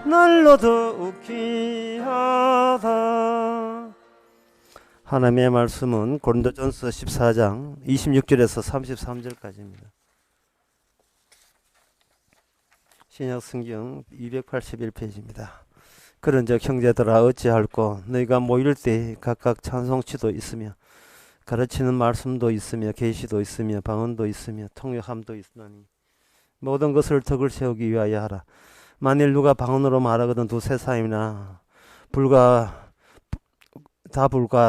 날로 더욱 귀하다. 하나님의 말씀은 고린도전서 14장 26절에서 33절까지입니다. 신약 성경 281페이지입니다. 그런즉 형제들아 어찌할꼬 너희가 모일 때 각각 찬송치도 있으며 가르치는 말씀도 있으며 계시도 있으며 방언도 있으며 통역함도 있으니 모든 것을 덕을 세우기 위하여 하라. 만일 누가 방언으로 말하거든 두세 사람이나 불과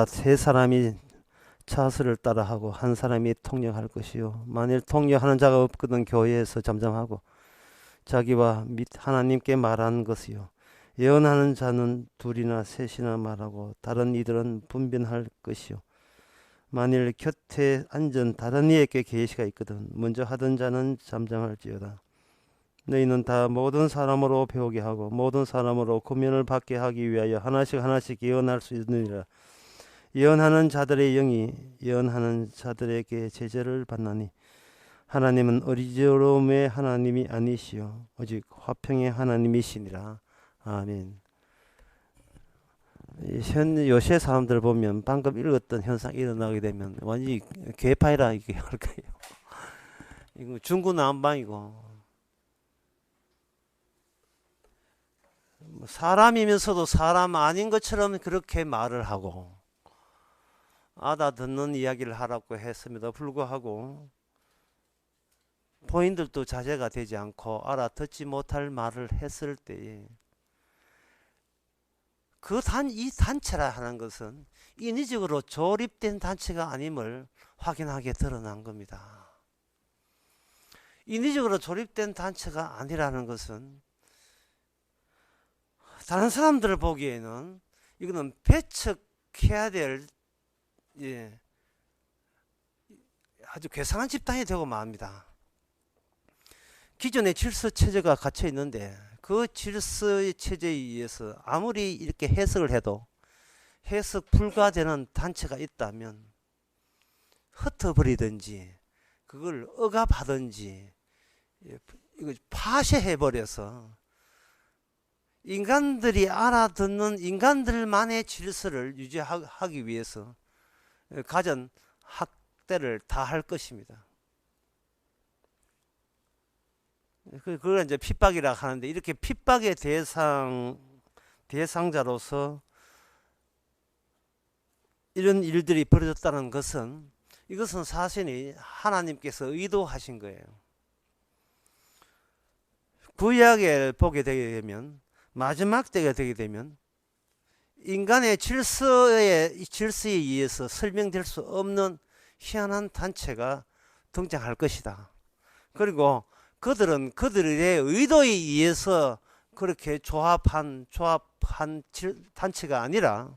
세 사람이 차스를 따라하고 한 사람이 통역할 것이요 만일 통역하는 자가 없거든 교회에서 잠잠하고 자기와 및 하나님께 말하는 것이요 예언하는 자는 둘이나 셋이나 말하고 다른 이들은 분변할 것이요 만일 곁에 앉은 다른 이에게 계시가 있거든 먼저 하던 자는 잠잠할지어다. 너희는 다 모든 사람으로 배우게 하고 모든 사람으로 권면을 받게 하기 위하여 하나씩 예언할 수 있느니라. 예언하는 자들의 영이 예언하는 자들에게 제재를 받나니 하나님은 어리저름의 하나님이 아니시요 오직 화평의 하나님이시니라. 아멘. 요새 사람들 보면 방금 읽었던 현상이 일어나게 되면 완전히 개파이라 이게 할 거예요. 이거 중구난방이고 사람이면서도 사람 아닌 것처럼 그렇게 말을 하고 알아듣는 이야기를 하라고 했음에도 불구하고 본인들도 자제가 되지 않고 알아듣지 못할 말을 했을 때에 이 단체라 하는 것은 인위적으로 조립된 단체가 아님을 확인하게 드러난 겁니다. 인위적으로 조립된 단체가 아니라는 것은 다른 사람들을 보기에는 이거는 배척해야 될 아주 괴상한 집단이 되고 맙니다. 기존의 질서 체제가 갇혀 있는데 그 질서의 체제에 의해서 아무리 이렇게 해석을 해도 해석 불가되는 단체가 있다면 흩어버리든지 그걸 억압하든지 이거 파쇄해버려서 인간들이 알아듣는 인간들만의 질서를 유지하기 위해서 가전 학대를 다 할 것입니다. 그걸 이제 핍박이라 하는데 이렇게 핍박의 대상자로서 이런 일들이 벌어졌다는 것은 이것은 사실이 하나님께서 의도하신 거예요. 구약을 보게 되게 되면 마지막 때가 되게 되면 인간의 질서에 의해서 설명될 수 없는 희한한 단체가 등장할 것이다. 그리고 그들은 그들의 의도에 의해서 그렇게 조합한 단체가 아니라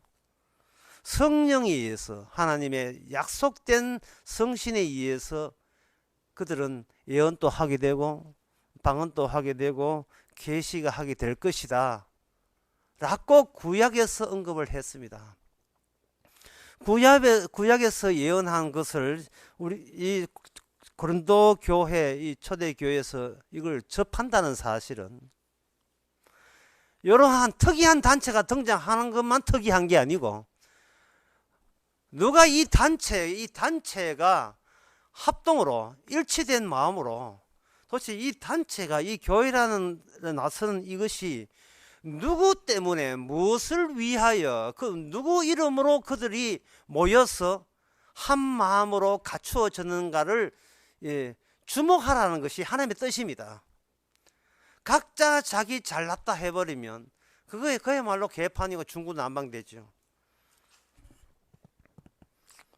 성령에 의해서 하나님의 약속된 성신에 의해서 그들은 예언도 하게 되고 방언도 하게 되고 계시가 하게 될 것이다 라고 구약에서 언급을 했습니다. 구약에서 예언한 것을 우리 이 고린도 교회 이 초대 교회에서 이걸 접한다는 사실은 이러한 특이한 단체가 등장하는 것만 특이한 게 아니고 누가 이 단체가 합동으로 일치된 마음으로 도대체 이 단체가 이 교회라는 나서는 이것이 누구 때문에 무엇을 위하여 누구 이름으로 그들이 모여서 한 마음으로 갖추어졌는가를 주목하라는 것이 하나님의 뜻입니다. 각자 자기 잘났다 해버리면 그야말로 개판이고 중구난방되죠.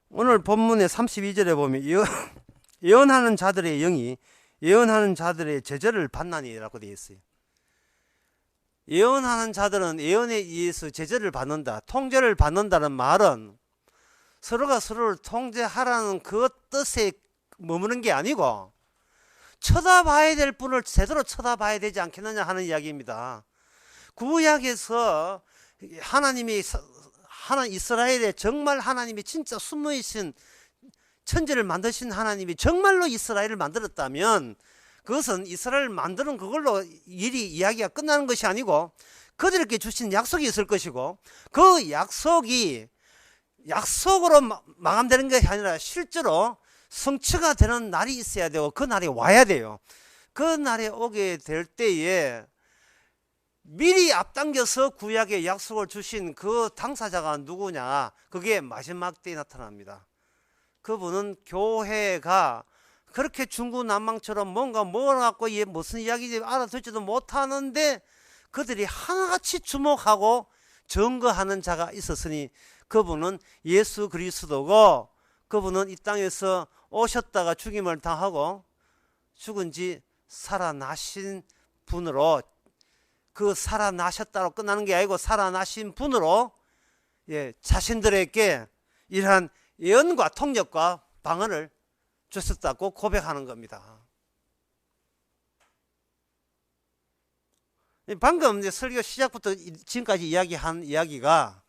오늘 본문의 32절에 보면 예언하는 자들의 영이 예언하는 자들의 제재를 받나니라고 되어 있어요. 예언하는 자들은 예언에 의해서 제재를 받는다, 통제를 받는다는 말은 서로가 서로를 통제하라는 그 뜻에 머무는 게 아니고 쳐다봐야 될 분을 제대로 쳐다봐야 되지 않겠느냐 하는 이야기입니다. 구약에서 이스라엘에 정말 하나님이 진짜 숨어있신 천지를 만드신 하나님이 정말로 이스라엘을 만들었다면 그것은 이스라엘을 만드는 그걸로 일이 이야기가 끝나는 것이 아니고 그들에게 주신 약속이 있을 것이고 그 약속이 약속으로 마감되는 것이 아니라 실제로 성취가 되는 날이 있어야 되고 그 날이 와야 돼요. 그 날에 오게 될 때에 미리 앞당겨서 구약의 약속을 주신 그 당사자가 누구냐? 그게 마지막 때에 나타납니다. 그분은 교회가 그렇게 중구난방처럼 뭔가 뭐라고 무슨 이야기인지 알아듣지도 못하는데 그들이 하나같이 주목하고 증거하는 자가 있었으니 그분은 예수 그리스도고 그분은 이 땅에서 오셨다가 죽임을 당하고 죽은 지 살아나신 분으로 그 살아나셨다로 끝나는 게 아니고 살아나신 분으로 자신들에게 이러한 예언과 통역과 방언을 주셨다고 고백하는 겁니다. 방금 이제 설교 시작부터 지금까지 이야기한 이야기가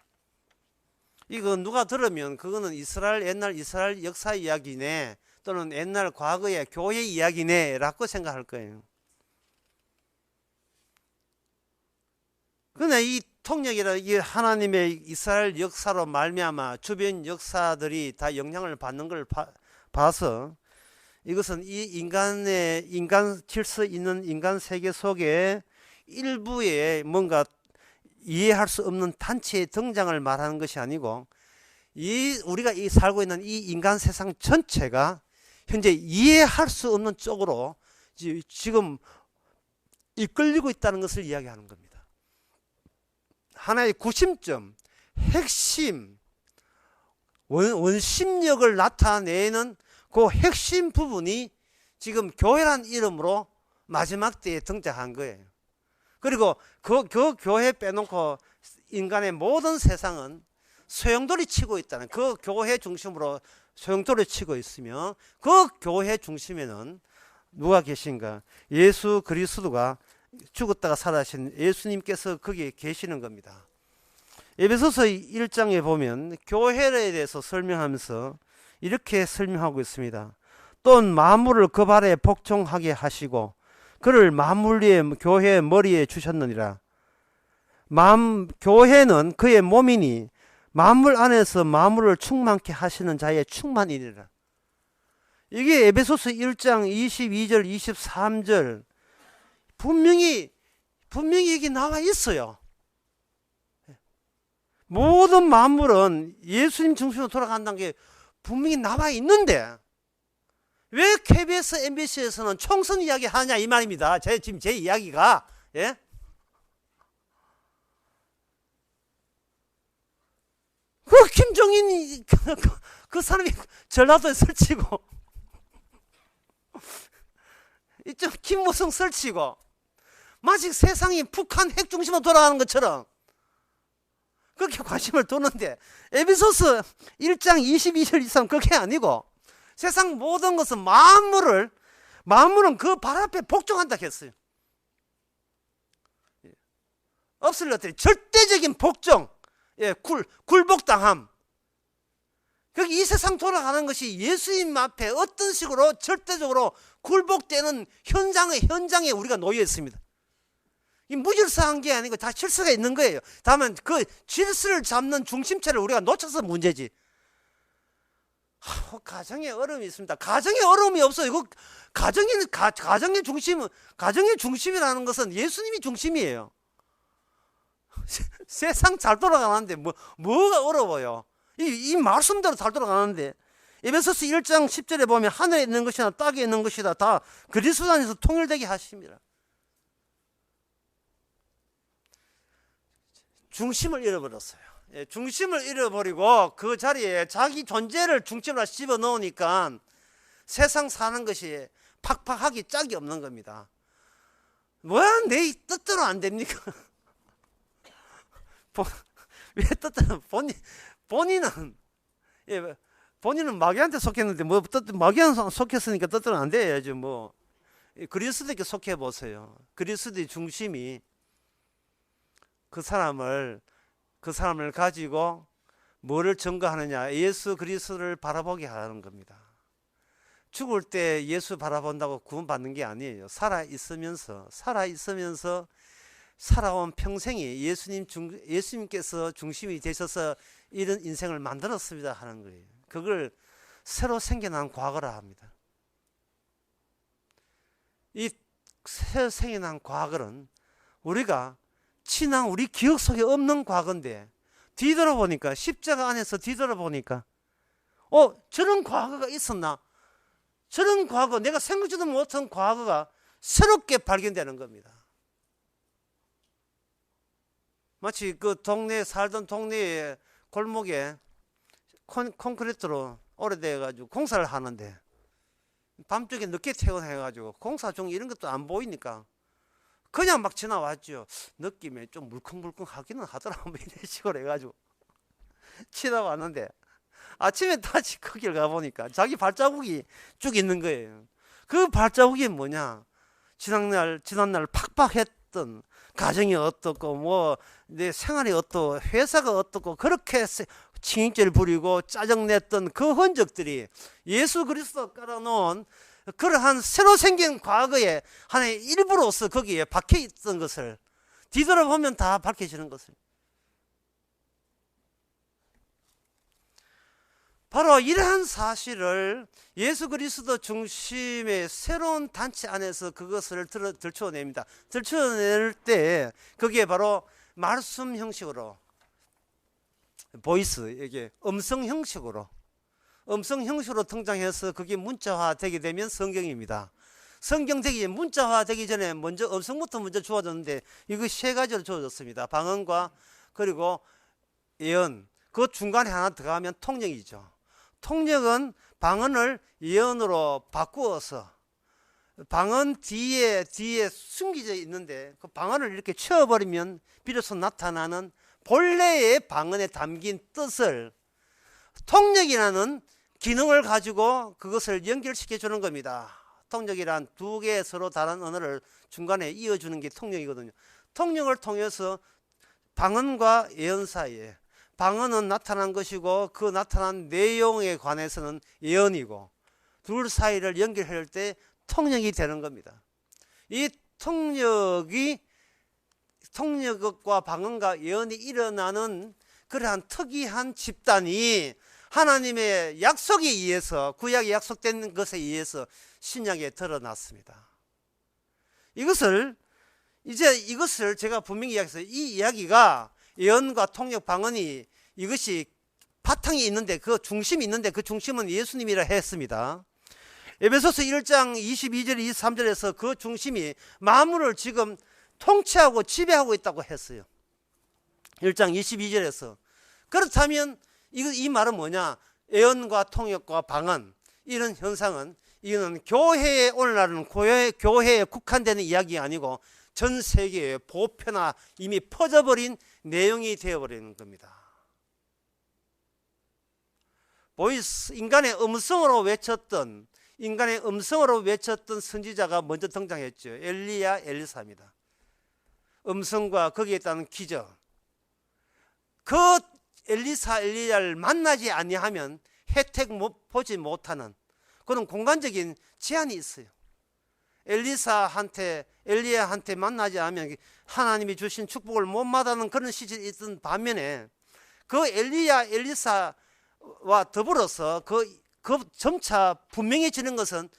이거 누가 들으면 그거는 옛날 이스라엘 역사 이야기네 또는 옛날 과거의 교회 이야기네 라고 생각할 거예요. 그러나 이 통역이라 이 하나님의 이스라엘 역사로 말미암아 주변 역사들이 다 영향을 받는 걸 봐서 이것은 이 인간 질서 있는 인간 세계 속에 일부의 뭔가 이해할 수 없는 단체의 등장을 말하는 것이 아니고 우리가 살고 있는 이 인간 세상 전체가 현재 이해할 수 없는 쪽으로 지금 이끌리고 있다는 것을 이야기하는 겁니다. 하나의 구심점, 핵심, 원심력을 나타내는 그 핵심 부분이 지금 교회란 이름으로 마지막 때에 등장한 거예요. 그리고 그 교회 빼놓고 인간의 모든 세상은 소용돌이 치고 있다는 그 교회 중심으로 소용돌이 치고 있으며 그 교회 중심에는 누가 계신가? 예수 그리스도가 죽었다가 살아신 예수님께서 거기에 계시는 겁니다. 에베소서 1장에 보면 교회에 대해서 설명하면서 이렇게 설명하고 있습니다. 또 만물을 그 발에 복종하게 하시고 그를 만물 위에 교회의 머리에 주셨느니라. 교회는 그의 몸이니 만물 안에서 만물을 충만케 하시는 자의 충만이니라. 이게 에베소서 1장 22절 23절 분명히 여기 나와 있어요. 모든 만물은 예수님 중심으로 돌아간다는 게 분명히 나와 있는데 왜 KBS, MBC에서는 총선 이야기 하냐 이 말입니다. 지금 제 이야기가 그 김종인이 그 사람이 전라도에 설치고 이쪽 김무성 설치고 마치 세상이 북한 핵 중심으로 돌아가는 것처럼 그렇게 관심을 두는데 에베소서 1장 22절 이상 그게 아니고 세상 모든 것은 만물은 그 발 앞에 복종한다 했어요. 없을렸더니 절대적인 복종, 굴복당함. 이 세상 돌아가는 것이 예수님 앞에 어떤 식으로 절대적으로 굴복되는 현장에 우리가 놓여 있습니다. 이 무질서한 게 아니고 다 질서가 있는 거예요. 다만 그 질서를 잡는 중심체를 우리가 놓쳐서 문제지. 가정에 어려움이 있습니다. 가정에 어려움이 없어요. 이거 가정의 중심이라는 것은 예수님이 중심이에요. 세상 잘 돌아가는데 뭐가 어려워요? 이 말씀대로 잘 돌아가는데 에베소서 1장 10절에 보면 하늘에 있는 것이나 땅에 있는 것이다 다 그리스도 안에서 통일되게 하십니다. 중심을 잃어버렸어요. 중심을 잃어버리고 그 자리에 자기 존재를 중심으로 집어넣으니까 세상 사는 것이 팍팍하기 짝이 없는 겁니다. 뭐야 내 뜻대로 안 됩니까? 왜 뜻대로 본인은 마귀한테 속했는데 마귀한테 속했으니까 뜻대로 안 돼야지 그리스도에게 속해 보세요. 그리스도의 중심이 그 사람을 가지고 뭐를 증거하느냐? 예수 그리스도를 바라보게 하는 겁니다. 죽을 때 예수 바라본다고 구원받는 게 아니에요. 살아있으면서 살아온 평생이 예수님께서 중심이 되셔서 이런 인생을 만들었습니다 하는 거예요. 그걸 새로 생겨난 과거라 합니다. 이 새로 생겨난 과거는 우리가 지난 우리 기억 속에 없는 과거인데, 뒤돌아보니까, 십자가 안에서 뒤돌아보니까 저런 과거가 있었나? 저런 과거, 내가 생각지도 못한 과거가 새롭게 발견되는 겁니다. 마치 그 살던 동네의 골목에 콘크리트로 오래돼가지고 공사를 하는데, 밤중에 늦게 퇴근해가지고 공사 중 이런 것도 안 보이니까 그냥 막 지나왔죠. 느낌에 좀 물컹물컹 하기는 하더라고. 이런 식으로 해가지고 지나왔는데, 아침에 다시 거길 가보니까 자기 발자국이 쭉 있는 거예요. 그 발자국이 뭐냐? 지난날 팍팍했던 가정이 어떻고, 내 생활이 어떻고, 회사가 어떻고, 그렇게 칭익죄를 부리고 짜증냈던 그 흔적들이 예수 그리스도 깔아놓은 그러한 새로 생긴 과거의 하나의 일부로서 거기에 박혀 있던 것을 뒤돌아보면 다 밝혀지는 것을. 바로 이러한 사실을 예수 그리스도 중심의 새로운 단체 안에서 그것을 들춰냅니다. 들춰낼 때 그게 바로 말씀 형식으로, 보이스, 이게 음성 형식으로 등장해서 그게 문자화 되게 되면 성경입니다. 성경 되기 전에, 문자화 되기 전에 먼저 음성부터 먼저 주어졌는데, 이거 세 가지로 주어졌습니다. 방언과 그리고 예언, 그 중간에 하나 들어가면 통역이죠. 통역은 방언을 예언으로 바꾸어서, 방언 뒤에 숨겨져 있는데 그 방언을 이렇게 치워버리면 비로소 나타나는 본래의 방언에 담긴 뜻을 통역이라는 기능을 가지고 그것을 연결시켜 주는 겁니다. 통역이란 두 개의 서로 다른 언어를 중간에 이어주는 게 통역이거든요. 통역을 통해서 방언과 예언 사이에, 방언은 나타난 것이고 그 나타난 내용에 관해서는 예언이고, 둘 사이를 연결할 때 통역이 되는 겁니다. 이 통역과 방언과 예언이 일어나는 그러한 특이한 집단이 하나님의 약속에 의해서, 구약에 약속된 것에 의해서 신약에 드러났습니다. 이것을 제가 분명히 이야기했어요. 이 이야기가 예언과 통역, 방언이 이것이 바탕이 있는데, 그 중심이 있는데, 그 중심은 예수님이라 했습니다. 에베소서 1장 22절 23절에서 그 중심이 만물을 지금 통치하고 지배하고 있다고 했어요. 1장 22절에서. 그렇다면 이 말은 뭐냐? 예언과 통역과 방언, 이런 현상은, 이거는 교회에, 오늘날은 교회에 국한되는 이야기가 아니고 전 세계에 보편화, 이미 퍼져버린 내용이 되어버리는 겁니다. 보이스, 인간의 음성으로 외쳤던 선지자가 먼저 등장했죠. 엘리야, 엘리사입니다. 음성과 거기에 있다는 기적. 그 엘리야를 만나지 아니하면 혜택 보지 못하는 그런 공간적인 제한이 있어요. 엘리야한테 만나지 않으면 하나님이 주신 축복을 못 받는 그런 시절이 있던 반면에, 그 엘리사와 더불어서 그 점차 분명해지는 것은,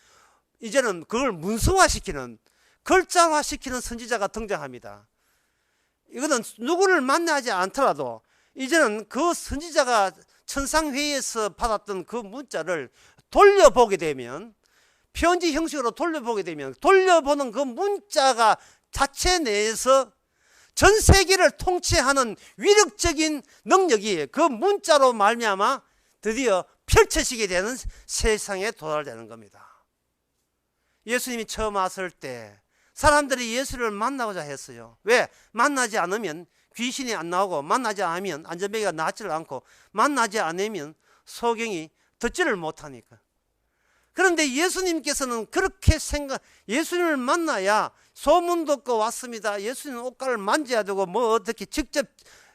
이제는 그걸 문서화시키는, 글자화시키는 선지자가 등장합니다. 이거는 누구를 만나지 않더라도 이제는 그 선지자가 천상회의에서 받았던 그 문자를 돌려보게 되면, 편지 형식으로 돌려보게 되면, 돌려보는 그 문자가 자체 내에서 전 세계를 통치하는 위력적인 능력이 그 문자로 말미암아 드디어 펼쳐지게 되는 세상에 도달되는 겁니다. 예수님이 처음 왔을 때 사람들이 예수를 만나고자 했어요. 왜? 만나지 않으면 귀신이 안 나오고, 만나지 않으면 안전뱅이가 낫지를 않고, 만나지 않으면 소경이 듣지를 못하니까. 그런데 예수님께서는 그렇게 예수님을 만나야 소문 듣고 왔습니다, 예수님 옷가를 만져야 되고, 어떻게 직접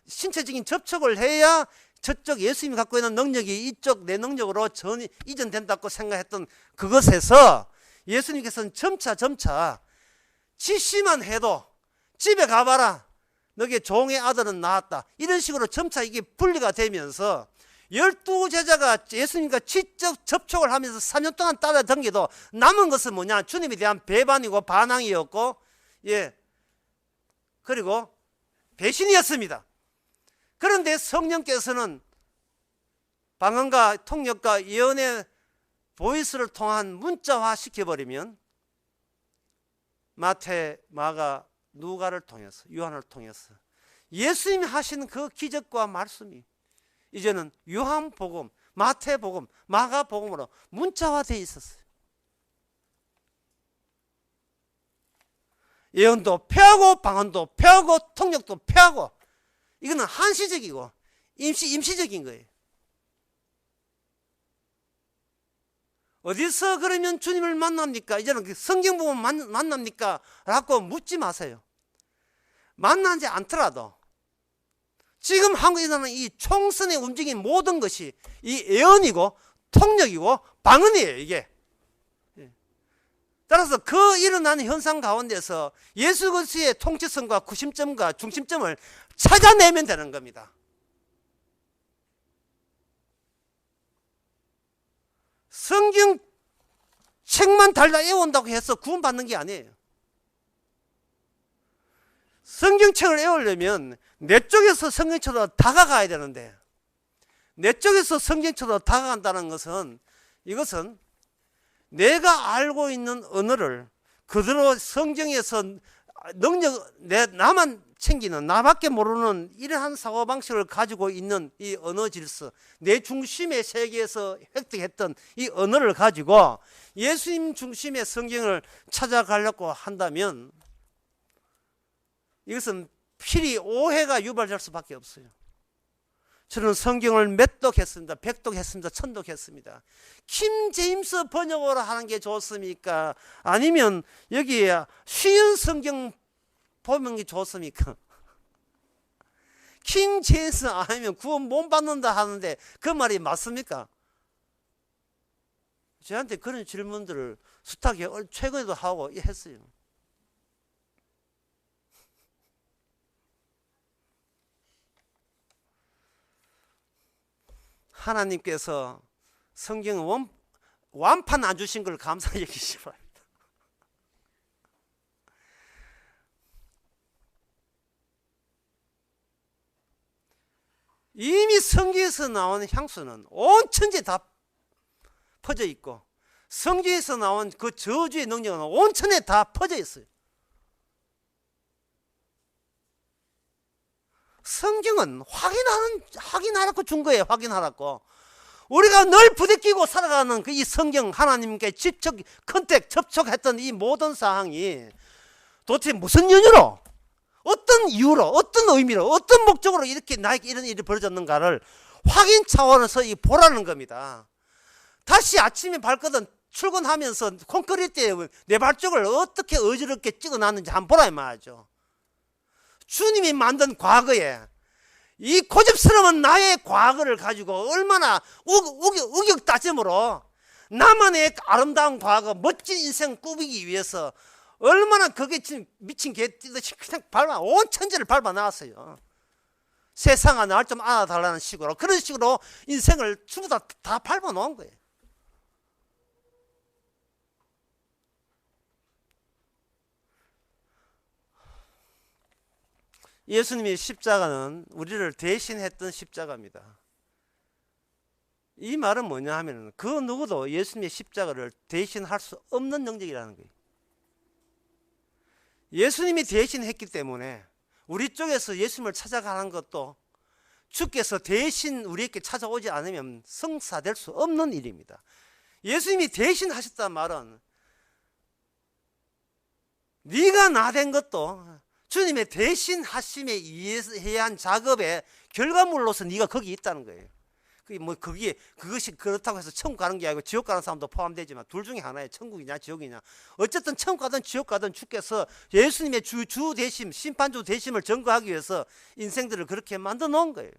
신체적인 접촉을 해야 저쪽 예수님이 갖고 있는 능력이 이쪽 내 능력으로 이전된다고 생각했던 그것에서 예수님께서는 점차 지시만 해도 집에 가봐라, 너게 종의 아들은 나았다, 이런 식으로 점차 이게 분리가 되면서 12제자가 예수님과 직접 접촉을 하면서 4년 동안 따라다니도 남은 것은 뭐냐? 주님에 대한 배반이고 반항이었고, 그리고 배신이었습니다. 그런데 성령께서는 방언과 통역과 예언의 보이스를 통한 문자화 시켜버리면 마태, 마가, 누가를 통해서, 요한을 통해서 예수님이 하신 그 기적과 말씀이 이제는 요한복음, 마태복음, 마가복음으로 문자화되어 있었어요. 예언도 폐하고 방언도 폐하고 통역도 폐하고, 이거는 한시적이고 임시적인 거예요. 어디서 그러면 주님을 만납니까? 이제는 성경 보면 만납니까? 라고 묻지 마세요. 만나지 않더라도 지금 한국에서는 이 총선에 움직인 모든 것이 이 예언이고 통역이고 방언이에요, 이게. 따라서 그 일어나는 현상 가운데서 예수 그리스도의 통치성과 구심점과 중심점을 찾아내면 되는 겁니다. 성경 책만 달라 외운다고 해서 구원받는 게 아니에요. 성경책을 외우려면 내 쪽에서 성경책으로 다가가야 되는데, 내 쪽에서 성경책으로 다가간다는 것은, 이것은 내가 알고 있는 언어를 그대로 성경에서 나만 챙기는, 나밖에 모르는 이러한 사고방식을 가지고 있는 이 언어 질서, 내 중심의 세계에서 획득했던 이 언어를 가지고 예수님 중심의 성경을 찾아가려고 한다면 이것은 필히 오해가 유발될 수밖에 없어요. 저는 성경을 몇 독했습니다. 100독했습니다. 1000독했습니다. 킴 제임스 번역으로 하는 게 좋습니까? 아니면 여기에 쉬운 성경 보는 게 좋습니까? 킹 제임스 아니면 구원 못 받는다 하는데 그 말이 맞습니까? 저한테 그런 질문들을 숱하게 최근에도 하고 했어요. 하나님께서 성경 완판 안 주신 걸 감사히 여기시 바랍니다. 이미 성경에서 나온 향수는 온 천지에 다 퍼져 있고, 성경에서 나온 그 저주의 능력은 온 천지에 다 퍼져 있어요. 성경은 확인하라고 준 거예요. 확인하라고. 우리가 늘 부대끼고 살아가는 그 이 성경, 하나님께 직접 접촉했던 이 모든 사항이 도대체 무슨 연유로, 어떤 이유로, 어떤 의미로, 어떤 목적으로 이렇게 나에게 이런 일이 벌어졌는가를 확인 차원에서 보라는 겁니다. 다시 아침에 발거든 출근하면서 콘크리트에 내 발쪽을 어떻게 어지럽게 찍어놨는지 한번 보라 이 말이죠. 주님이 만든 과거에 이 고집스러운 나의 과거를 가지고 얼마나 우격다짐으로 나만의 아름다운 과거, 멋진 인생 꾸미기 위해서 얼마나 그게 미친 개 뛰듯이 그냥 온 천지를 밟아 나왔어요. 세상아 날 좀 알아달라는 식으로, 그런 식으로 인생을 전부 다 밟아 놓은 거예요. 예수님의 십자가는 우리를 대신했던 십자가입니다. 이 말은 뭐냐 하면 그 누구도 예수님의 십자가를 대신할 수 없는 영역이라는 거예요. 예수님이 대신했기 때문에 우리 쪽에서 예수님을 찾아가는 것도 주께서 대신 우리에게 찾아오지 않으면 성사될 수 없는 일입니다. 예수님이 대신하셨다는 말은 네가 나 된 것도 주님의 대신하심에 의한 작업의 결과물로서 네가 거기 있다는 거예요. 그것이 그렇다고 해서 천국 가는 게 아니고 지옥 가는 사람도 포함되지만 둘 중에 하나예요. 천국이냐 지옥이냐. 어쨌든 천국 가든 지옥 가든 주께서 예수님의 주 대심, 심판주 대심을 증거하기 위해서 인생들을 그렇게 만들어 놓은 거예요.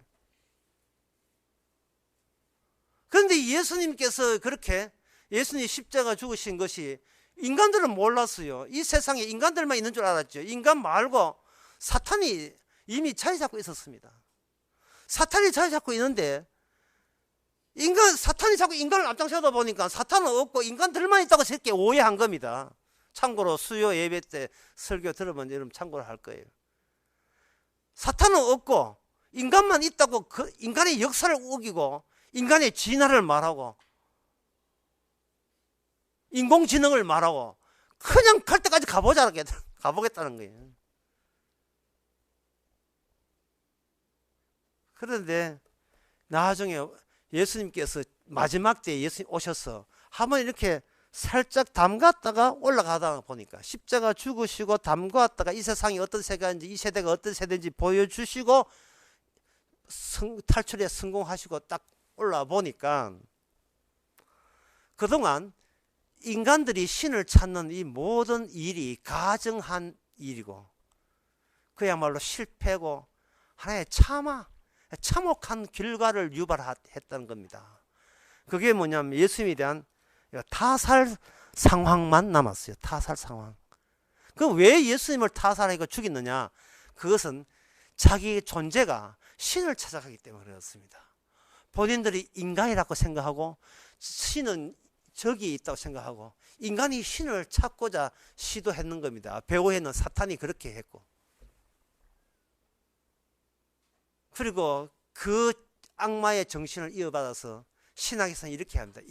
그런데 예수님께서 그렇게 예수님이 십자가 죽으신 것이 인간들은 몰랐어요. 이 세상에 인간들만 있는 줄 알았죠. 인간 말고 사탄이 이미 자리 잡고 있었습니다. 사탄이 자리 잡고 있는데 사탄이 자꾸 인간을 앞장서다 보니까 사탄은 없고 인간들만 있다고 저렇게 오해한 겁니다. 참고로 수요 예배 때 설교 들으면 여러분 참고로 할 거예요. 사탄은 없고 인간만 있다고 그 인간의 역사를 우기고 인간의 진화를 말하고 인공지능을 말하고 그냥 갈 때까지 가보겠다는 거예요. 그런데 나중에 예수님께서 마지막 때에 예수님 오셔서 한번 이렇게 살짝 담갔다가 올라가다가 보니까 십자가 죽으시고 담갔다가 이 세상이 어떤 세계인지 이 세대가 어떤 세대인지 보여주시고 탈출에 성공하시고 딱 올라와 보니까 그동안 인간들이 신을 찾는 이 모든 일이 가증한 일이고 그야말로 실패고 하나의 참혹한 결과를 유발했다는 겁니다. 그게 뭐냐면 예수님에 대한 타살 상황만 남았어요. 타살 상황. 그럼 왜 예수님을 타살하고 죽였느냐? 그것은 자기 존재가 신을 찾아가기 때문에 그렇습니다. 본인들이 인간이라고 생각하고 신은 적이 있다고 생각하고 인간이 신을 찾고자 시도했는 겁니다. 배후에는 사탄이 그렇게 했고 그리고 그 악마의 정신을 이어받아서 신학에서는 이렇게 합니다.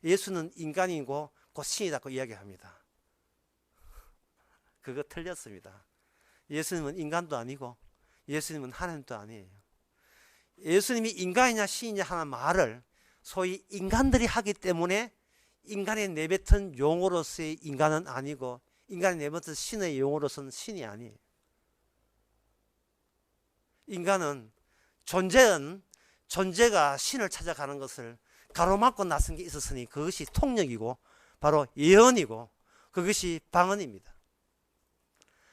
예수는 인간이고 곧 신이라고 이야기합니다. 그거 틀렸습니다. 예수님은 인간도 아니고 예수님은 하나님도 아니에요. 예수님이 인간이냐 신이냐 하는 말을 소위 인간들이 하기 때문에 인간의 내뱉은 용어로서의 인간은 아니고 인간의 내뱉은 신의 용어로서는 신이 아니에요. 인간은 존재가 신을 찾아가는 것을 가로막고 나선 게 있었으니 그것이 통력이고 바로 예언이고 그것이 방언입니다.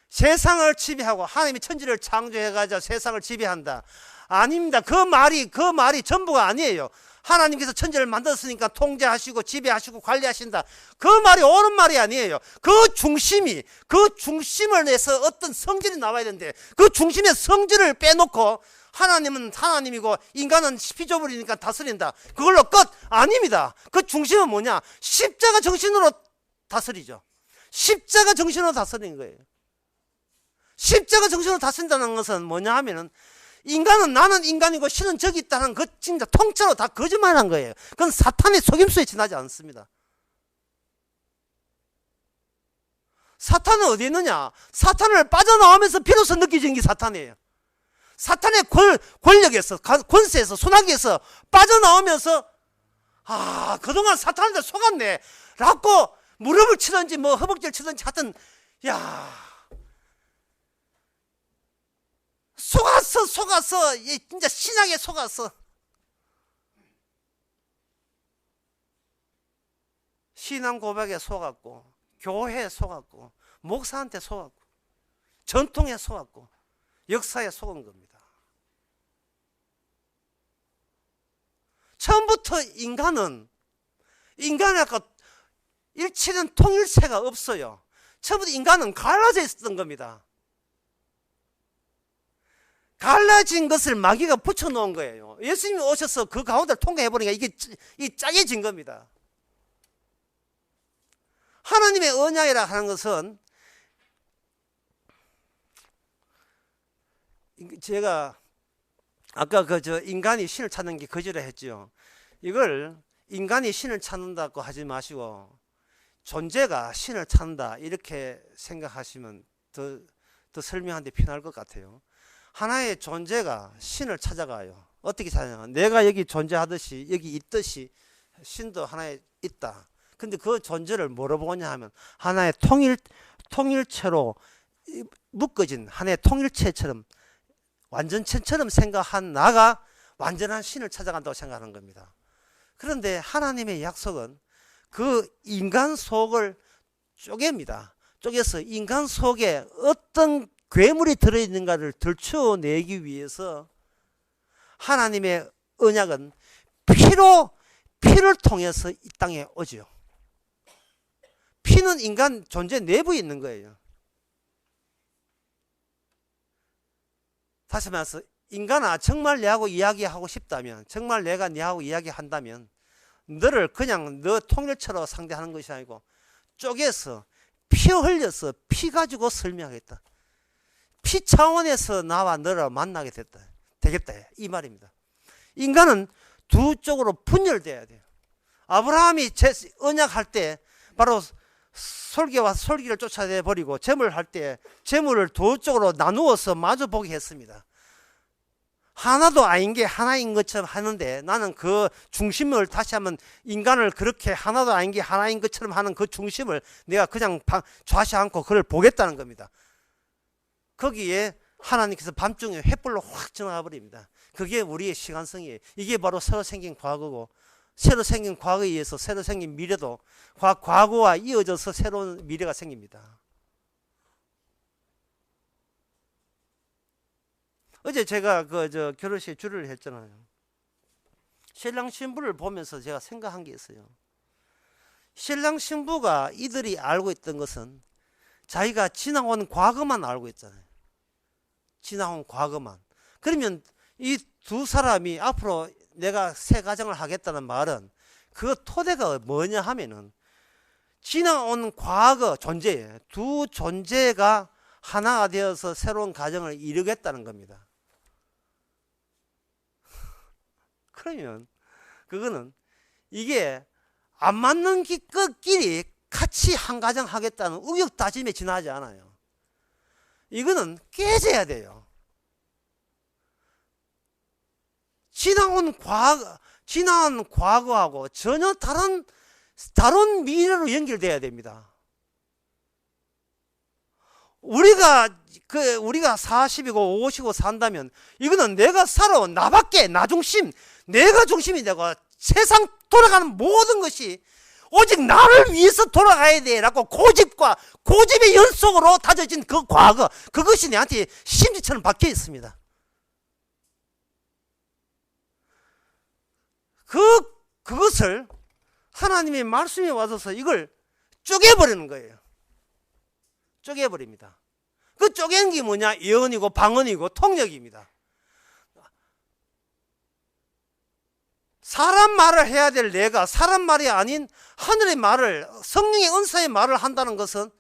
세상을 지배하고 하나님이 천지를 창조해가지고 세상을 지배한다. 아닙니다. 그 말이 전부가 아니에요. 하나님께서 천지를 만들었으니까 통제하시고 지배하시고 관리하신다. 그 말이 옳은 말이 아니에요. 그 중심을 내서 어떤 성질이 나와야 되는데 그 중심의 성질을 빼놓고 하나님은 하나님이고 인간은 피조물이니까 다스린다. 그걸로 끝! 아닙니다. 그 중심은 뭐냐? 십자가 정신으로 다스리죠. 십자가 정신으로 다스리는 거예요. 십자가 정신으로 다스린다는 것은 뭐냐 하면은 나는 인간이고 신은 저기 있다는 그 진짜 통째로 다 거짓말한 거예요. 그건 사탄의 속임수에 지나지 않습니다. 사탄은 어디 있느냐? 사탄을 빠져나오면서 비로소 느껴지는 게 사탄이에요. 사탄의 권력에서 권세에서 소나기에서 빠져나오면서 그동안 사탄한테 속았네 라고 무릎을 치든지 뭐 허벅지를 치든지 하여튼 속았어 진짜 신앙에 속았어. 신앙 고백에 속았고 교회에 속았고 목사한테 속았고 전통에 속았고 역사에 속은 겁니다. 처음부터 인간은 아까 일치는 통일체가 없어요. 처음부터 인간은 갈라져 있었던 겁니다. 갈라진 것을 마귀가 붙여놓은 거예요. 예수님이 오셔서 그 가운데를 통과해버리니까 이게 짜게진 겁니다. 하나님의 언약이라 하는 것은 제가 아까 인간이 신을 찾는 게 거지라 했죠. 이걸 인간이 신을 찾는다고 하지 마시고 존재가 신을 찾는다 이렇게 생각하시면 더 설명하는데 편할 것 같아요. 하나의 존재가 신을 찾아가요. 어떻게 찾아가냐? 내가 여기 존재하듯이 여기 있듯이 신도 하나에 있다. 근데 그 존재를 뭐로 보냐 하면 하나의 통일체로 묶어진 하나의 통일체처럼 완전체처럼 생각한 나가 완전한 신을 찾아간다고 생각하는 겁니다. 그런데 하나님의 약속은 그 인간 속을 쪼갭니다. 쪼개서 인간 속에 어떤 괴물이 들어있는가를 들춰내기 위해서 하나님의 언약은 피로 피를 통해서 이 땅에 오지요. 피는 인간 존재 내부에 있는 거예요. 다시 말해서 인간아, 정말 내하고 이야기하고 싶다면, 정말 내가 네하고 이야기한다면 너를 그냥 너 통일처럼 상대하는 것이 아니고 쪼개서 피 흘려서 피 가지고 설명하겠다. 피 차원에서 나와 너를 만나게 되겠다 이 말입니다. 인간은 두 쪽으로 분열돼야 돼요. 아브라함이 언약할 때 바로 솔기와 솔기를 쫓아내 버리고 재물을 할 때 재물을 두 쪽으로 나누어서 마주보게 했습니다. 하나도 아닌 게 하나인 것처럼 하는데, 나는 그 중심을 다시 한번, 인간을 그렇게 하나도 아닌 게 하나인 것처럼 하는 그 중심을 내가 그냥 좌시 않고 그걸 보겠다는 겁니다. 거기에 하나님께서 밤중에 횃불로 확 지나가 버립니다. 그게 우리의 시간성이에요. 이게 바로 새로 생긴 과거고, 새로 생긴 과거에 의해서 새로 생긴 미래도 과거와 이어져서 새로운 미래가 생깁니다. 어제 제가 결혼식에 주례를 했잖아요. 신랑 신부를 보면서 제가 생각한 게 있어요. 신랑 신부가 이들이 알고 있던 것은 자기가 지나온 과거만 알고 있잖아요. 지나온 과거만. 그러면 이 두 사람이 앞으로 내가 새 가정을 하겠다는 말은 그 토대가 뭐냐 하면은 지나온 과거 존재예요. 두 존재가 하나가 되어서 새로운 가정을 이루겠다는 겁니다. 그러면 그거는 이게 안 맞는 끼리 같이 한 가정 하겠다는 우격다짐에 지나지 않아요. 이거는 깨져야 돼요. 지나온 과거하고 전혀 다른 미래로 연결돼야 됩니다. 우리가 40이고 50이고 산다면 이거는 내가 살아온 나밖에, 나 중심, 내가 중심이 되고 세상 돌아가는 모든 것이 오직 나를 위해서 돌아가야 돼라고 고집의 연속으로 다져진 그 과거, 그것이 내한테 심지처럼 박혀 있습니다. 그것을 하나님의 말씀이 와서 이걸 쪼개버리는 거예요. 쪼개버립니다. 그 쪼개는 게 뭐냐? 예언이고 방언이고 통역입니다. 사람 말을 해야 될 내가 사람 말이 아닌 하늘의 말을, 성령의 은사의 말을 한다는 것은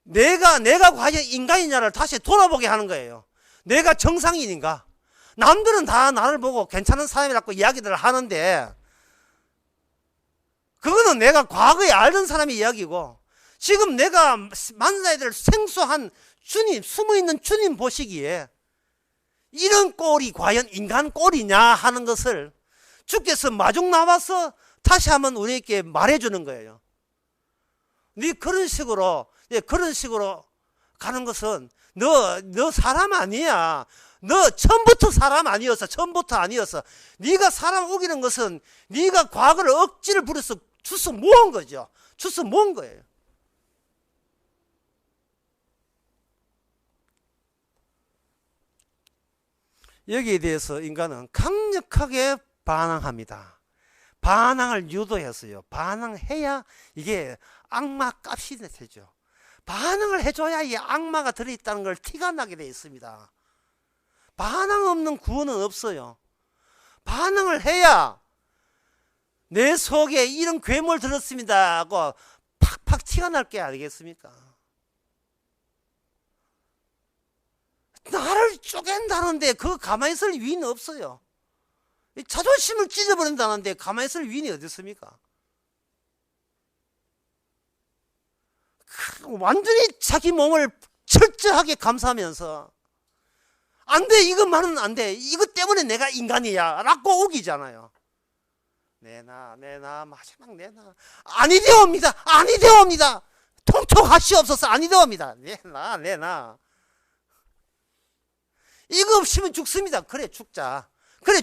내가 과연 인간이냐를 다시 돌아보게 하는 거예요. 내가 정상인인가? 남들은 다 나를 보고 괜찮은 사람이라고 이야기들을 하는데, 그거는 내가 과거에 알던 사람의 이야기고, 지금 내가 만나야 될 생소한 주님, 숨어있는 주님 보시기에 이런 꼴이 과연 인간 꼴이냐 하는 것을 주께서 마중 나와서 다시 한번 우리에게 말해주는 거예요. 네 그런 식으로 가는 것은 너 사람 아니야. 너 처음부터 사람 아니었어. 처음부터 아니었어. 네가 사람 우기는 것은 네가 과거를 억지를 부려서 주워 모은 거죠. 주워 모은 거예요. 여기에 대해서 인간은 강력하게 반항합니다. 반항을 유도했어요. 반항해야 이게 악마 값이 되죠. 반항을 해줘야 이 악마가 들어있다는 걸 티가 나게 되어 있습니다. 반항 없는 구원은 없어요. 반항을 해야 내 속에 이런 괴물 들었습니다 하고 팍팍 티가 날 게 아니겠습니까? 나를 쪼갠다는데 그 가만히 있을 위인이 없어요. 자존심을 찢어버린다는데 가만히 있을 위인이 어디 있습니까? 완전히 자기 몸을 철저하게 감사하면서 안 돼, 이것만은 안 돼, 이것 때문에 내가 인간이야 라고 우기잖아요. 내놔 마지막 내놔. 아니 되옵니다. 통촉하시옵소서. 아니 되옵니다. 내놔. 이거 없으면 죽습니다. 그래 죽자. 그래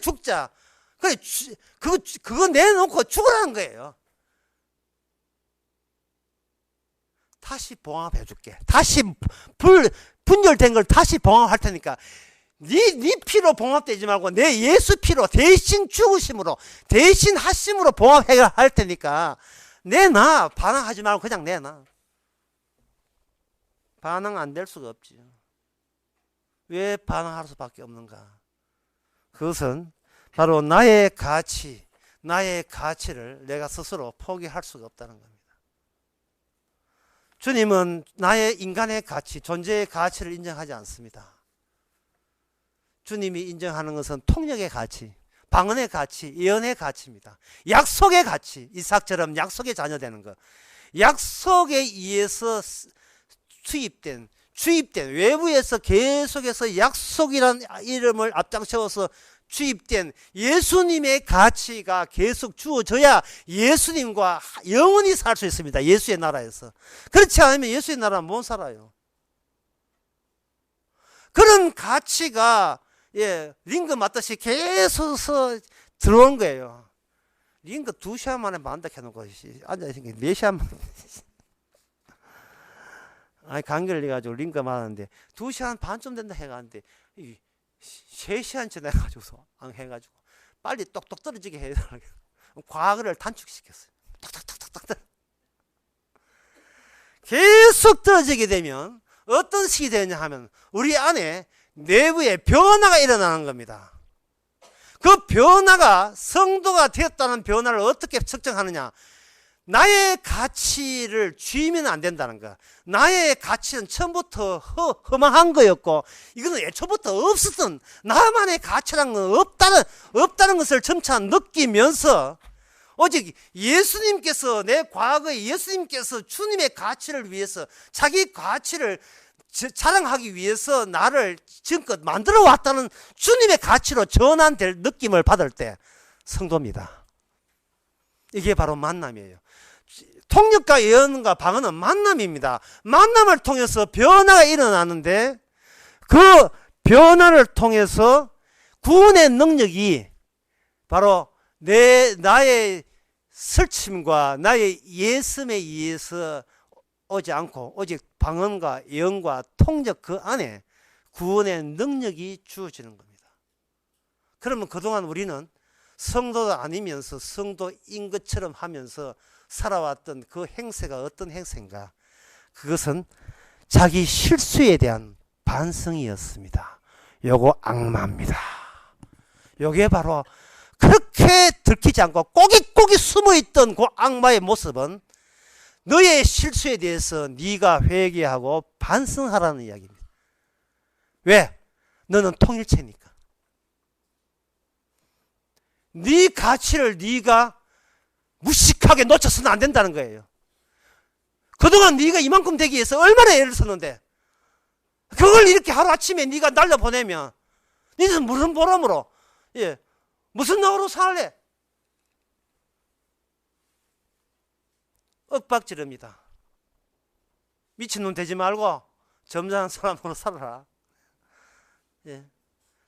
그거 내놓고 죽으라는 거예요. 다시 봉합해 줄게. 다시 분열된 걸 다시 봉합할 테니까 네 피로 봉합되지 말고 내 예수 피로 대신 죽으심으로 대신 하심으로 봉합해야 할 테니까 내놔. 반항하지 말고 그냥 내놔. 반항 안 될 수가 없지. 왜 반항할 수밖에 없는가? 그것은 바로 나의 가치, 나의 가치를 내가 스스로 포기할 수가 없다는 겁니다. 주님은 나의 인간의 가치, 존재의 가치를 인정하지 않습니다. 주님이 인정하는 것은 통력의 가치, 방언의 가치, 예언의 가치입니다. 약속의 가치, 이삭처럼 약속의 자녀 되는 것. 약속에 의해서 주입된 외부에서 계속해서 약속이라는 이름을 앞장세워서 주입된 예수님의 가치가 계속 주어져야 예수님과 영원히 살 수 있습니다. 예수의 나라에서. 그렇지 않으면 예수의 나라는 못 살아요. 그런 가치가 링거 맞듯이 계속 들어온 거예요. 링거 2시간 만에 만다 해놓고 앉아있으니까 4시간 만에 아니 감기 걸려가지고 링거 맞았는데 2시간 반쯤 된다 해가는데 3시간째 해가지고서 안 해가지고 빨리 똑똑 떨어지게 해야 되나 과거를 단축시켰어요. 탁탁탁탁탁 계속 떨어지게 되면 어떤 식이 되느냐 하면 우리 안에 내부에 변화가 일어나는 겁니다. 그 변화가 성도가 되었다는 변화를 어떻게 측정하느냐? 나의 가치를 쥐면 안 된다는 거. 나의 가치는 처음부터 허망한 거였고 이거는 애초부터 없었던 나만의 가치라는 건 없다는 것을 점차 느끼면서 오직 예수님께서 내 과거에 예수님께서 주님의 가치를 위해서 자기 가치를 자랑하기 위해서 나를 지금껏 만들어 왔다는 주님의 가치로 전환될 느낌을 받을 때 성도입니다. 이게 바로 만남이에요. 통역과 예언과 방언은 만남입니다. 만남을 통해서 변화가 일어나는데 그 변화를 통해서 구원의 능력이 바로 나의 설침과 나의 예심에 의해서 오지 않고 오직 방언과 예언과 통역 그 안에 구원의 능력이 주어지는 겁니다. 그러면 그동안 우리는 성도도 아니면서 성도인 것처럼 하면서 살아왔던 그 행세가 어떤 행세인가? 그것은 자기 실수에 대한 반성이었습니다. 요거 악마입니다. 요게 바로 그렇게 들키지 않고 꼬깃꼬깃 숨어있던 그 악마의 모습은 너의 실수에 대해서 네가 회개하고 반성하라는 이야기입니다. 왜? 너는 통일체니까. 네 가치를 네가 무식하게 놓쳐서는 안 된다는 거예요. 그동안 네가 이만큼 되기 위해서 얼마나 애를 썼는데 그걸 이렇게 하루아침에 네가 날려보내면 너는 무슨 보람으로 무슨 나으로 살래? 윽박지릅니다. 미친놈 되지 말고 점잖은 사람으로 살아라.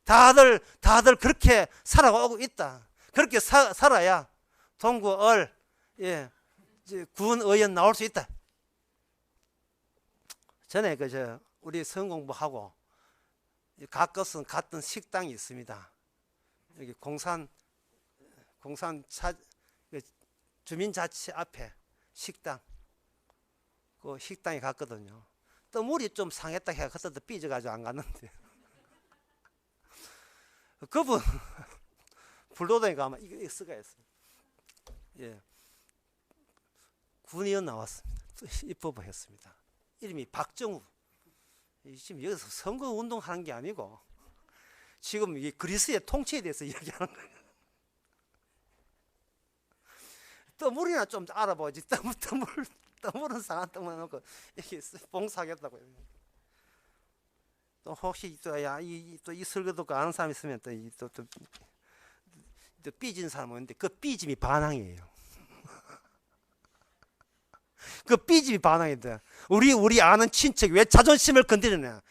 다들 그렇게 살아가고 있다. 그렇게 살아야 동구 구원 의원 나올 수 있다. 전에 우리 성공부하고 가까운 갔던 식당이 있습니다. 여기 주민자치 앞에 식당. 그 식당에 갔거든요. 또 물이 좀 상했다 해가 그때도 삐져가지고 안 갔는데. 그분 불도장에 가면 이거 쓰가 있어요. 군의원 나왔습니다. 입법을 했습니다. 이름이 박정우. 지금 여기서 선거 운동하는 게 아니고 지금 이 그리스의 통치에 대해서 이야기하는 거예요. 떠물이나 좀 알아보지. 떠물은 상한 떠물 놓고 이렇게 봉사하겠다고요. 또 혹시 이 설교도 아는 사람 있으면 또 삐진 사람은 있는데 그 삐짐이 반항이에요. 그 삐짐이 반항인데 우리 아는 친척 왜 자존심을 건드리냐?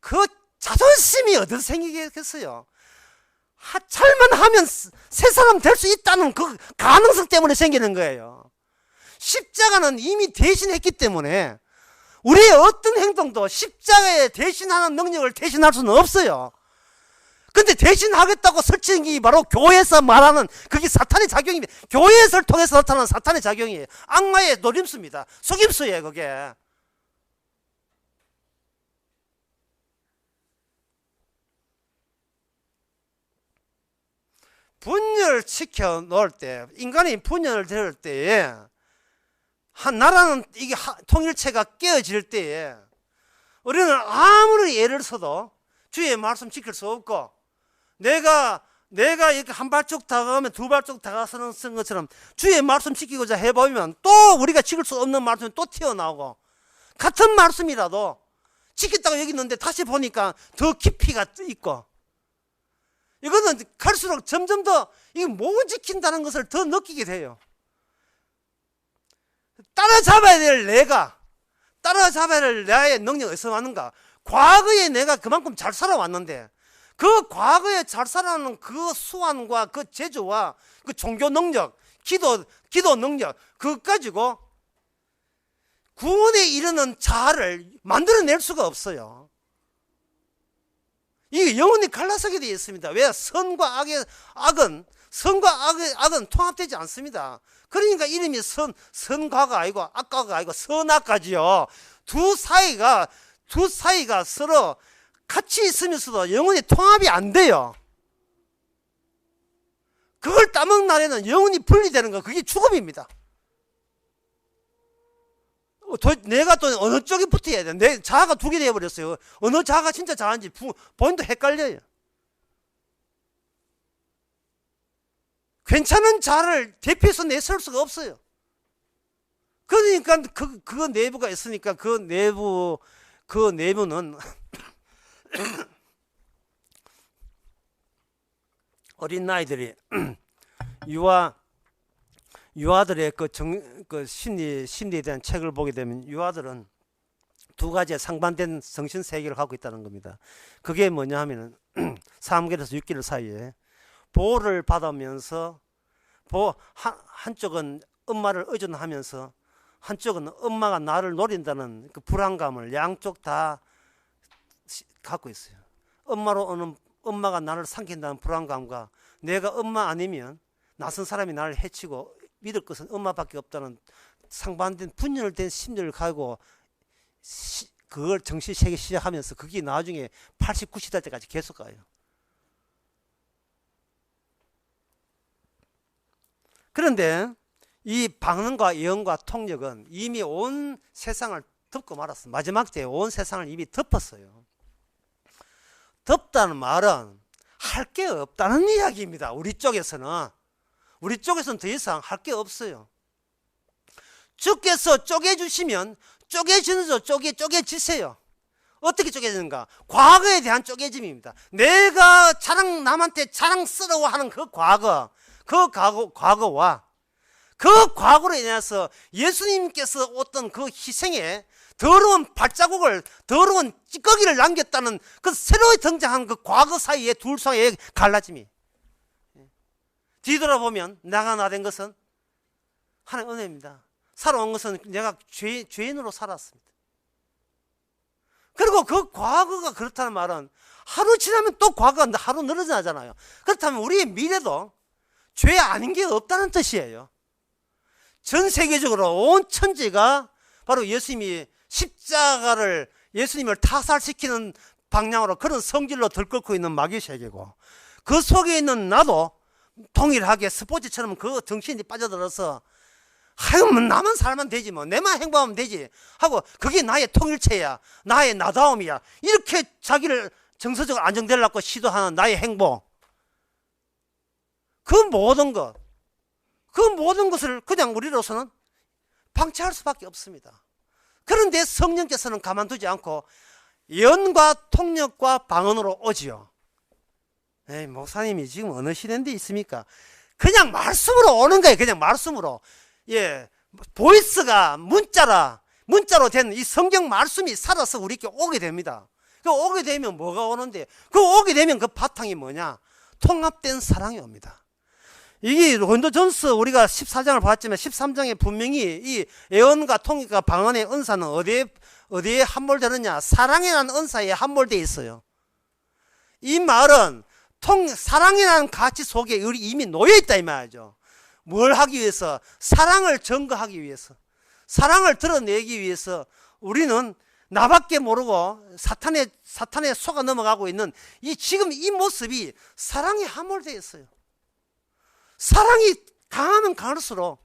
그 자존심이 어디서 생기겠어요? 잘만 하면 새 사람 될 수 있다는 그 가능성 때문에 생기는 거예요. 십자가는 이미 대신했기 때문에 우리의 어떤 행동도 십자가에 대신하는 능력을 대신할 수는 없어요. 근데 대신 하겠다고 설치는 게 바로 교회에서 말하는 그게 사탄의 작용입니다. 교회에서 통해서 나타나는 사탄의 작용이에요. 악마의 노림수입니다. 속임수예요, 그게. 분열시켜 놓을 때, 인간이 분열을 될 때에, 한 나라는 이게 통일체가 깨어질 때에, 우리는 아무리 애를 써도 주의 말씀 지킬 수 없고, 내가 이렇게 한 발짝 다가가면 두 발짝 다가서는 것처럼 주의 말씀 지키고자 해보면 또 우리가 지킬 수 없는 말씀이 또 튀어나오고, 같은 말씀이라도 지켰다고 여기 있는데 다시 보니까 더 깊이가 있고, 이거는 갈수록 점점 더 이게 못 지킨다는 것을 더 느끼게 돼요. 따라잡아야 될 나의 능력이 어디서 왔는가? 과거에 내가 그만큼 잘 살아왔는데, 그 과거에 잘 살아가는 그 수완과 그 재주와 그 종교 능력, 기도 능력, 그것 가지고 구원에 이르는 자아를 만들어낼 수가 없어요. 이게 영원히 갈라서게 되어 있습니다. 왜? 선과 악은 통합되지 않습니다. 그러니까 이름이 선과가 아니고 악과가 아니고 선악과지요. 두 사이가 서로 같이 있으면서도 영원히 통합이 안 돼요. 그걸 따먹는 날에는 영원히 분리되는 거, 그게 죽음입니다. 내가 또 어느 쪽에 붙어야 돼. 내 자아가 두 개 되어버렸어요. 어느 자아가 진짜 자아인지 본인도 헷갈려요. 괜찮은 자아를 대표해서 내세울 수가 없어요. 그러니까 그 내부가 있으니까 그 내부는 어린 나이들이 유아들의 그 심리에 대한 책을 보게 되면 유아들은 두 가지의 상반된 정신 세계를 갖고 있다는 겁니다. 그게 뭐냐 하면은 3개월에서 6개월 사이에 보호를 받으면서 한쪽은 엄마를 의존하면서 한쪽은 엄마가 나를 노린다는 그 불안감을 양쪽 다 갖고 있어요. 엄마가 나를 삼킨다는 불안감과 내가 엄마 아니면 낯선 사람이 나를 해치고 믿을 것은 엄마밖에 없다는 상반된 분열된 심리를 가지고 그걸 정신세계 시작하면서 그게 나중에 80, 90대 때까지 계속 가요. 그런데 이 방언과 예언과 통역은 이미 온 세상을 덮고 말았어요. 마지막 때에 온 세상을 이미 덮었어요. 덮다는 말은 할 게 없다는 이야기입니다. 우리 쪽에서는 더 이상 할 게 없어요. 주께서 쪼개주시면 쪼개지세요. 어떻게 쪼개지는가? 과거에 대한 쪼개짐입니다. 내가 남한테 자랑스러워하는 그 과거와 그 과거로 인해서 예수님께서 어떤 그 희생에 더러운 발자국을, 더러운 찌꺼기를 남겼다는 그 새로 등장한 그 과거 사이에 둘 사이의 갈라짐이, 뒤돌아보면 내가 나된 것은 하나님의 은혜입니다. 살아온 것은 내가 죄인으로 살았습니다. 그리고 그 과거가 그렇다는 말은 하루 지나면 또 과거가 하루 늘어나잖아요. 그렇다면 우리의 미래도 죄 아닌 게 없다는 뜻이에요. 전 세계적으로 온 천지가 바로 예수님을 타살시키는 방향으로 그런 성질로 들끓고 있는 마귀 세계고, 그 속에 있는 나도 동일하게 스포츠처럼 그 정신이 빠져들어서 나만 살면 되지, 내만 행복하면 되지 하고, 그게 나의 통일체야, 나의 나다움이야, 이렇게 자기를 정서적으로 안정되려고 시도하는 나의 행복, 그 모든 것을 그냥 우리로서는 방치할 수밖에 없습니다. 그런데 성령께서는 가만두지 않고 예언과 통역과 방언으로 오지요. 에이, 목사님이 지금 어느 시대인데 있습니까? 그냥 말씀으로 오는 거예요. 그냥 말씀으로. 예, 보이스가 문자로 된 이 성경 말씀이 살아서 우리에게 오게 됩니다. 그 오게 되면 뭐가 오는데, 그 오게 되면 그 바탕이 뭐냐? 통합된 사랑이 옵니다. 이게 고린도전서 우리가 14장을 봤지만 13장에 분명히 이 예언과 통역과 방언의 은사는 어디에 함몰되느냐? 사랑이라는 은사에 함몰되어 있어요. 이 말은 사랑이라는 가치 속에 우리 이미 놓여있다 이 말이죠. 뭘 하기 위해서? 사랑을 증거하기 위해서, 사랑을 드러내기 위해서 우리는 나밖에 모르고 사탄에 속아 넘어가고 있는 지금 이 모습이 사랑에 함몰되어 있어요. 사랑이 강하면 강할수록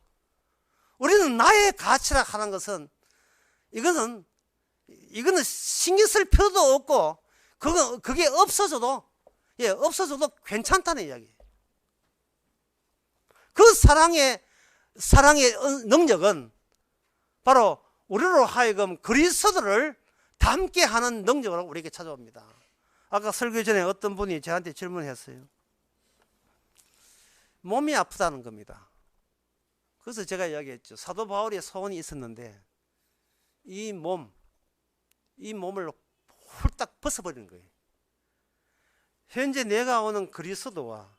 우리는 나의 가치라 하는 것은 이거는 신경 쓸 필요도 없고 그게 없어져도 괜찮다는 이야기예요. 그 사랑의 능력은 바로 우리로 하여금 그리스도를 닮게 하는 능력으로 우리에게 찾아옵니다. 아까 설교 전에 어떤 분이 저한테 질문했어요. 몸이 아프다는 겁니다. 그래서 제가 이야기했죠. 사도 바울의 소원이 있었는데 이 몸을 홀딱 벗어버리는 거예요. 현재 내가 오는 그리스도와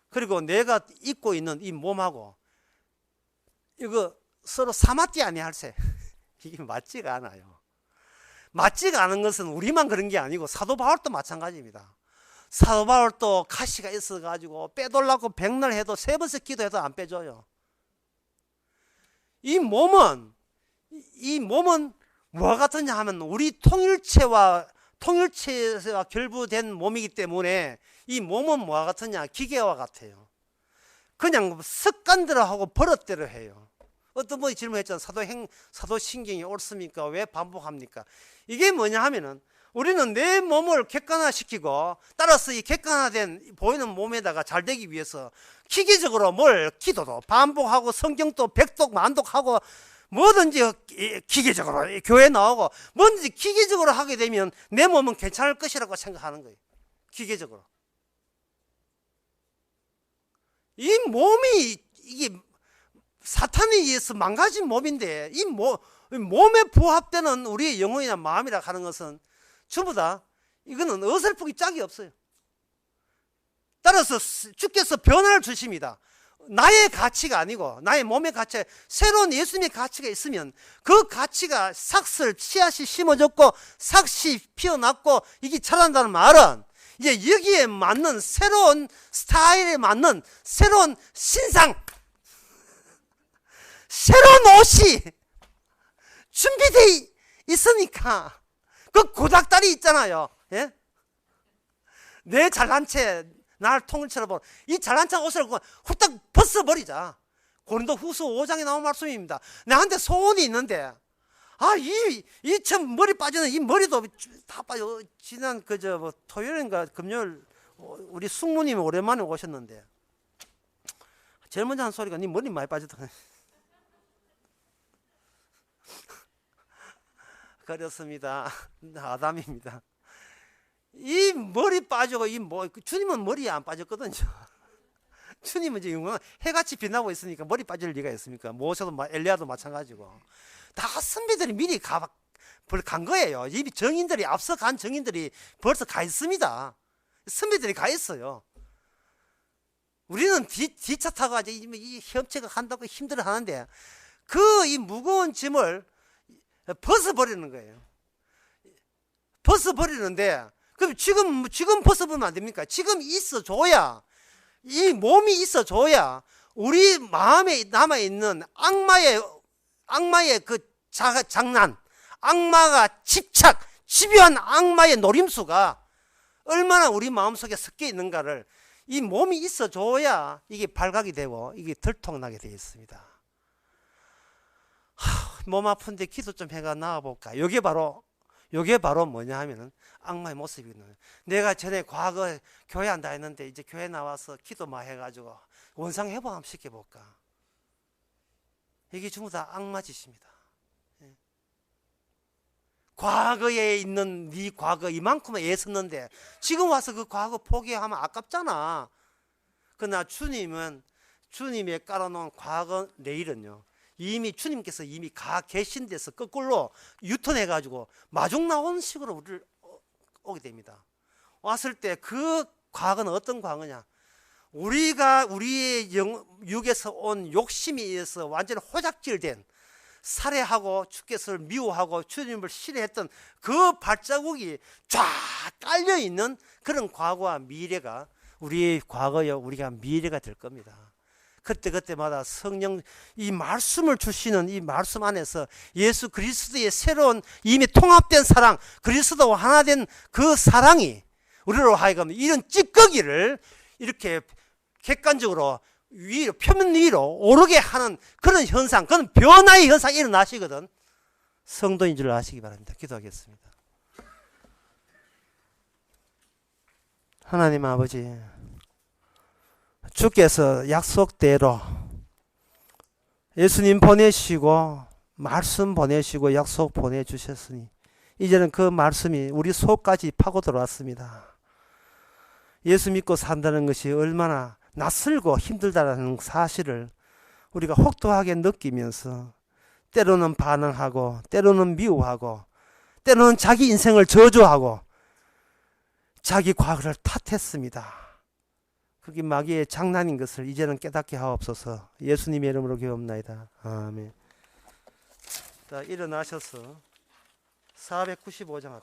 그리고 내가 입고 있는 이 몸하고 이거 서로 사마띠 아니할세. 이게 맞지가 않아요. 맞지가 않은 것은 우리만 그런 게 아니고 사도 바울도 마찬가지입니다. 사도 바울도 가시가 있어가지고 빼돌라고 백날 해도 3번씩 기도해도 안 빼줘요. 이 몸은 뭐와 같으냐 하면 우리 통일체와 결부된 몸이기 때문에 이 몸은 뭐와 같으냐? 기계와 같아요. 그냥 습관대로 하고 버릇대로 해요. 어떤 분이 질문했잖아요. 사도신경이 옳습니까? 왜 반복합니까? 이게 뭐냐 하면은 우리는 내 몸을 객관화시키고 따라서 이 객관화된 보이는 몸에다가 잘 되기 위해서 기계적으로 기도도 반복하고 성경도 백독 만독하고 뭐든지 기계적으로 교회 나오고 뭐든지 기계적으로 하게 되면 내 몸은 괜찮을 것이라고 생각하는 거예요. 기계적으로. 이 몸이 이게 사탄에 의해서 망가진 몸인데 이 몸에 부합되는 우리의 영혼이나 마음이라 하는 것은 전부 다 이거는 어설프기 짝이 없어요. 따라서 주께서 변화를 주십니다. 나의 가치가 아니고 나의 몸의 가치, 새로운 예수님의 가치가 있으면 그 가치가 씨앗이 심어졌고 삭시 피어났고 이게 자란다는 말은 이제 여기에 맞는 새로운 스타일에 맞는 새로운 신상, 새로운 옷이 준비되어 있으니까 그 고닥다리 있잖아요. 예? 내 잘난 채 날 통일처럼 보는 이 잘난 척 옷을 훌딱 벗어버리자. 고린도 후서 5장에 나온 말씀입니다. 나한테 소원이 있는데 참 머리 빠지는 이 머리도 다 빠져. 지난 토요일인가 금요일 우리 숙모님이 오랜만에 오셨는데 제일 먼저 한 소리가 네 머리 많이 빠졌다. 그렇습니다. 아담입니다. 이 머리 빠지고 주님은 머리에 안 빠졌거든요. 주님은 이제 영광 해같이 빛나고 있으니까 머리 빠질 리가 있습니까? 모세도 엘리야도 마찬가지고 다 선비들이 미리 간 거예요. 이미 앞서 간 정인들이 벌써 가 있습니다. 선비들이 가 있어요. 우리는 뒤차 타고 이 협체가 간다고 힘들어 하는데 이 무거운 짐을 벗어버리는 거예요. 벗어버리는데 그럼 지금 벗어보면 안 됩니까? 지금 있어줘야 이 몸이 있어줘야 우리 마음에 남아있는 악마의 그 장난, 악마가 집요한 악마의 노림수가 얼마나 우리 마음속에 섞여 있는가를 이 몸이 있어줘야 이게 발각이 되고 이게 들통나게 되어 있습니다. 몸 아픈데 기도 좀 해가 나와볼까? 요게 바로 뭐냐 하면은 악마의 모습이거든요. 내가 전에 과거 교회 안 다녔는데 이제 교회 나와서 기도만 해가지고 원상 회복 한번 시켜볼까? 이게 전부 다 악마 짓입니다. 과거에 있는 네 과거 이만큼은 애썼는데 지금 와서 그 과거 포기하면 아깝잖아. 그러나 주님의 깔아놓은 과거 내일은요, 이미 주님께서 이미 가 계신 데서 거꾸로 유턴해가지고 마중 나온 식으로 우리를 오게 됩니다. 왔을 때 그 과거는 어떤 과거냐? 우리가 우리의 육에서 온 욕심에 의해서 완전히 호작질된 살해하고 주께서를 미워하고 주님을 싫어했던 그 발자국이 쫙 깔려있는 그런 과거와 미래가 우리 과거요, 우리가 미래가 될 겁니다. 그때그때마다 성령, 이 말씀을 주시는 이 말씀 안에서 예수 그리스도의 새로운 이미 통합된 사랑, 그리스도와 하나 된 그 사랑이 우리로 하여금 이런 찌꺼기를 이렇게 객관적으로 위로, 표면 위로 오르게 하는 그런 현상, 그런 변화의 현상이 일어나시거든. 성도인 줄 아시기 바랍니다. 기도하겠습니다. 하나님 아버지, 주께서 약속대로 예수님 보내시고 말씀 보내시고 약속 보내주셨으니 이제는 그 말씀이 우리 속까지 파고 들어왔습니다. 예수 믿고 산다는 것이 얼마나 낯설고 힘들다는 사실을 우리가 혹독하게 느끼면서 때로는 반항하고 때로는 미워하고 때로는 자기 인생을 저주하고 자기 과거를 탓했습니다. 그게 마귀의 장난인 것을 이제는 깨닫게 하옵소서. 예수님의 이름으로 기도합나이다. 아멘. 자, 일어나셔서 495장